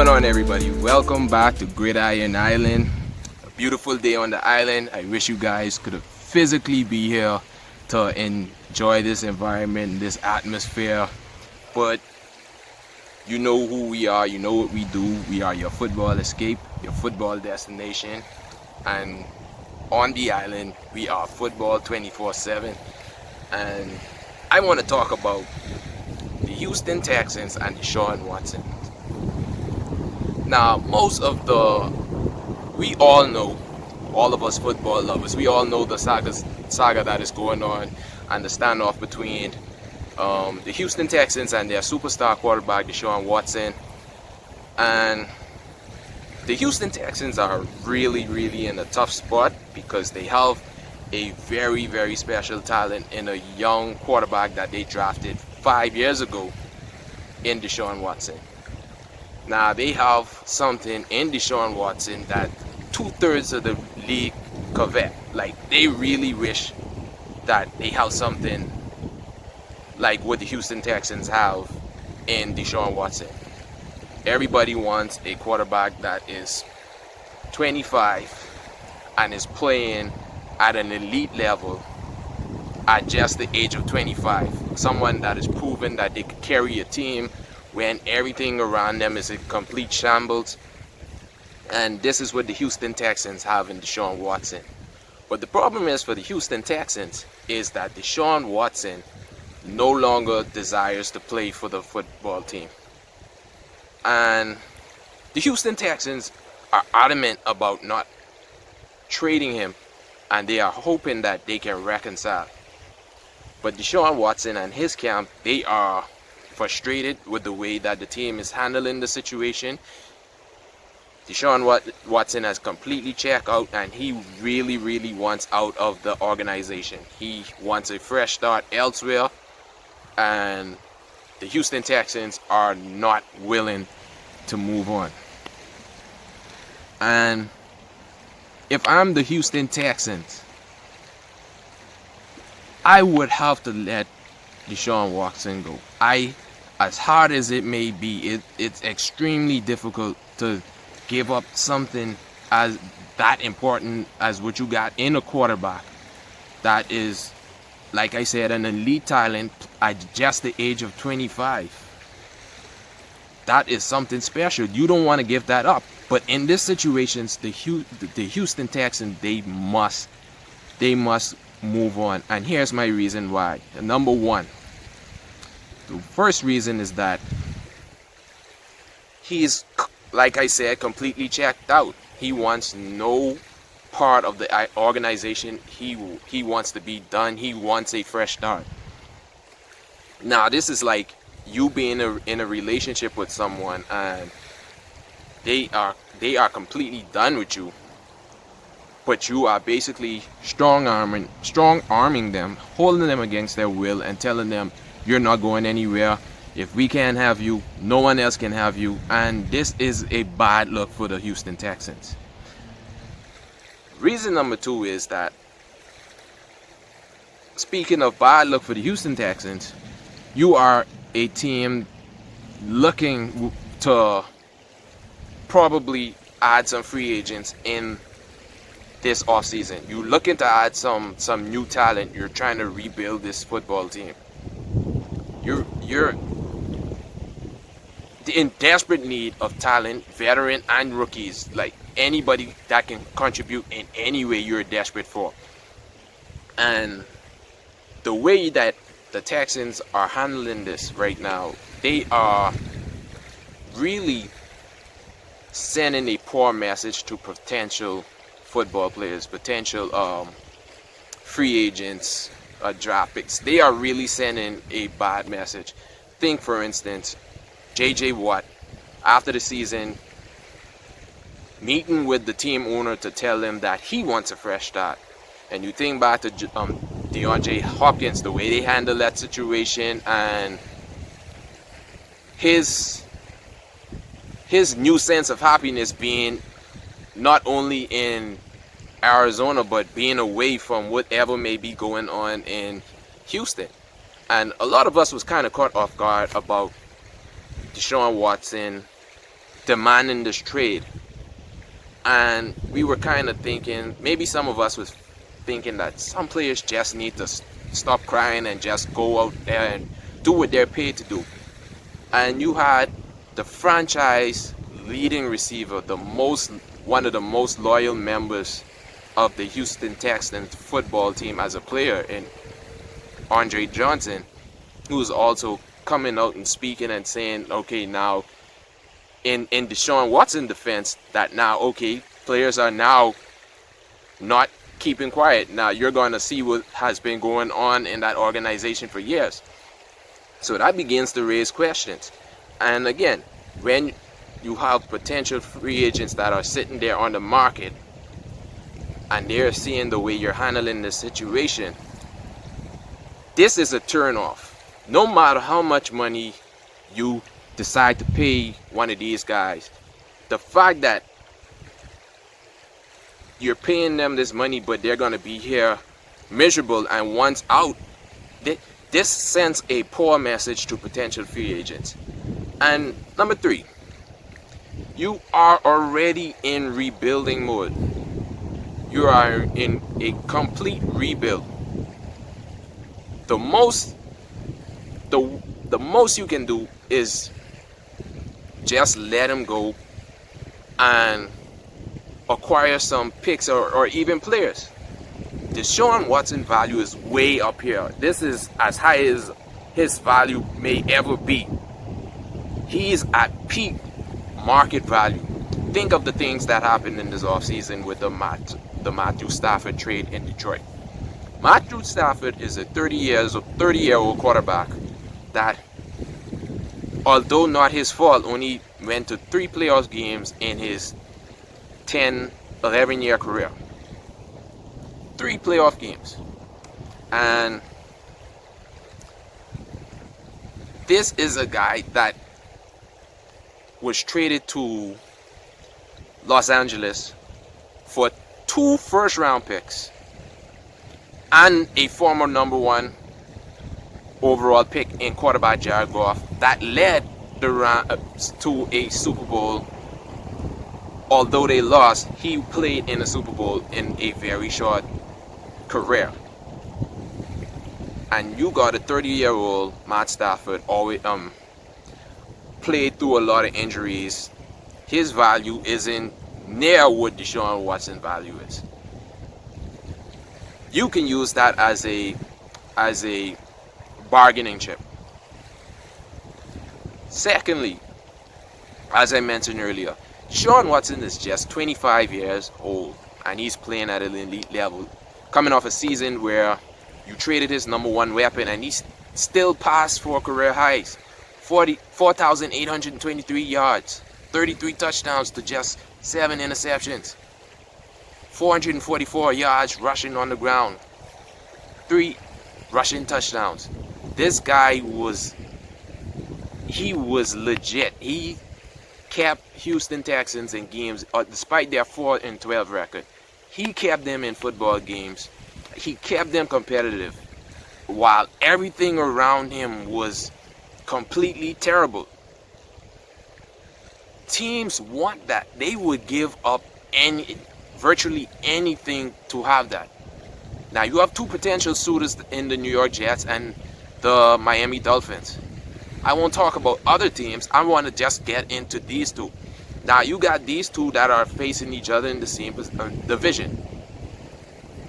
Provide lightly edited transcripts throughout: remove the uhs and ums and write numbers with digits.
going on, everybody? Welcome back to Gridiron Island. A beautiful day on the island. I wish you guys could have physically be here to enjoy this environment, this atmosphere. But you know who we are, you know what we do. We are your football escape, your football destination. And on the island, we are football 24/7. And I want to talk about the Houston Texans and Deshaun Watson. Now, we all know, all of us football lovers, we all know the saga that is going on and the standoff between the Houston Texans and their superstar quarterback Deshaun Watson. And the Houston Texans are really in a tough spot because they have a very special talent in a young quarterback that they drafted 5 years ago in Deshaun Watson. Now they have something in Deshaun Watson that 2/3 of the league covet. Like, they really wish that they have something like what the Houston Texans have in Deshaun Watson. Everybody wants a quarterback that is 25 and is playing at an elite level at just the age of 25. Someone that has proven that they could carry a team when everything around them is in complete shambles. And this is what the Houston Texans have in Deshaun Watson. But the problem is for the Houston Texans is that Deshaun Watson no longer desires to play for the football team. And the Houston Texans are adamant about not trading him, and they are hoping that they can reconcile. But Deshaun Watson and his camp, they are frustrated with the way that the team is handling the situation. Deshaun Watson has completely checked out, and he really wants out of the organization. He wants a fresh start elsewhere, and the Houston Texans are not willing to move on. And if I'm the Houston Texans, I would have to let Deshaun Watson go. As hard as it may be, it's extremely difficult to give up something as that important as what you got in a quarterback that is, like I said, an elite talent at just the age of 25. That is something special. You don't want to give that up. But in this situation, the Houston Texans, they must move on. And here's my reason why. Number one, the first reason is that he's, like I said, completely checked out. He wants no part of the organization. He wants to be done. He wants a fresh start. Now, this is like you being in a relationship with someone and they are completely done with you, but you are basically strong arming them, holding them against their will, and telling them you're not going anywhere. If we can't have you, no one else can have you. And this is a bad look for the Houston Texans. Reason number two is that, speaking of bad luck for the Houston Texans, you are a team looking to probably add some free agents in this offseason. You're looking to add some new talent. You're trying to rebuild this football team. You're in desperate need of talent, veteran and rookies, like anybody that can contribute in any way you're desperate for. And the way that the Texans are handling this right now, they are really sending a poor message to potential football players, potential free agents, draft picks. They are really sending a bad message. Think, for instance, J.J. Watt, after the season, meeting with the team owner to tell them that he wants a fresh start. And you think back to DeAndre Hopkins, the way they handled that situation, and his new sense of happiness being not only in Arizona, but being away from whatever may be going on in Houston. And a lot of us was kind of caught off guard about Deshaun Watson demanding this trade. And we were kind of thinking, maybe some of us was thinking that some players just need to stop crying and just go out there and do what they're paid to do. And you had the franchise leading receiver, one of the most loyal members of the Houston Texans football team as a player, in Andre Johnson, who's also coming out and speaking and saying, okay, now in Deshaun Watson defense, that now, okay, players are now not keeping quiet. Now you're going to see what has been going on in that organization for years. So that begins to raise questions. And again, when you have potential free agents that are sitting there on the market and they're seeing the way you're handling the situation, this is a turnoff. No matter how much money you decide to pay one of these guys, the fact that you're paying them this money but they're going to be here miserable and once out, this sends a poor message to potential free agents. And number 3, you are already in rebuilding mode. You are in a complete rebuild. The most you can do is just let him go and acquire some picks or even players. Deshaun Watson value is way up here. This is as high as his value may ever be. He's at peak market value. Think of the things that happened in this offseason with the Matthew Stafford trade in Detroit. Matthew Stafford is a 30-year-old quarterback that, although not his fault, only went to 3 playoff games in his 11-year career. 3 playoff games. And this is a guy that was traded to Los Angeles for 2 first-round picks and a former number 1 overall pick in quarterback Jared Goff that led the Rams to a Super Bowl. Although they lost, he played in a Super Bowl in a very short career. And you got a 30-year-old Matt Stafford, always played through a lot of injuries. His value isn't near what Deshaun Watson's value is. You can use that as a bargaining chip. Secondly, as I mentioned earlier, Deshaun Watson is just 25 years old and he's playing at an elite level, coming off a season where you traded his number 1 weapon and he's still passed for career highs. 4,823 yards, 33 touchdowns to just 7 interceptions, 444 yards rushing on the ground, 3 rushing touchdowns. This guy was legit. He kept Houston Texans in games, despite their 4-12 record. He kept them in football games. He kept them competitive, while everything around him was completely terrible. Teams want that. They would give up virtually anything to have that. Now you have 2 potential suitors in the New York Jets and the Miami Dolphins. I won't talk about other teams. I want to just get into these 2. Now you got these 2 that are facing each other in the same division.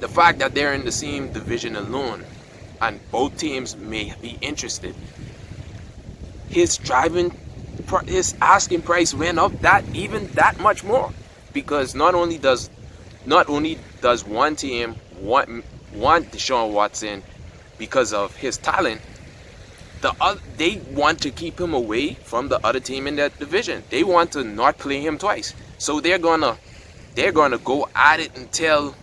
The fact that they're in the same division alone, and both teams may be interested, his asking price went up that much more, because not only does one team want Deshaun Watson because of his talent, they want to keep him away from the other team in that division. They want to not play him twice. So they're gonna go at it and tell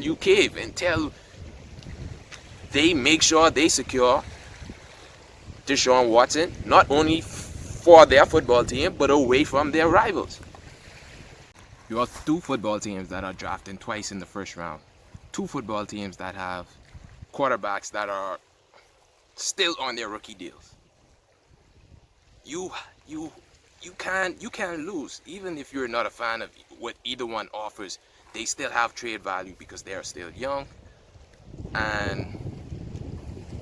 you cave, until they make sure they secure Deshaun Watson, not only for their football team, but away from their rivals. You have 2 football teams that are drafting twice in the first round. 2 football teams that have quarterbacks that are still on their rookie deals. You you can't lose. Even if you're not a fan of what either one offers, they still have trade value because they are still young, and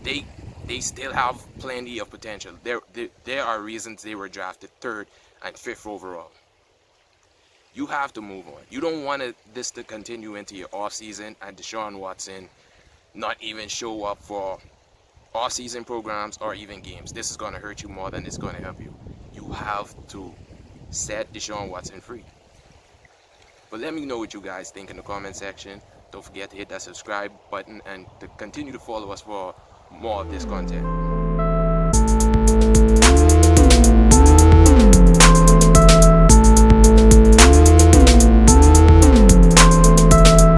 they they still have plenty of potential. There are reasons they were drafted third and fifth overall. You have to move on. You don't want this to continue into your off season and Deshaun Watson not even show up for off season programs or even games. This is gonna hurt you more than it's gonna help you. You have to set Deshaun Watson free. But let me know what you guys think in the comment section. Don't forget to hit that subscribe button and to continue to follow us for more of this content.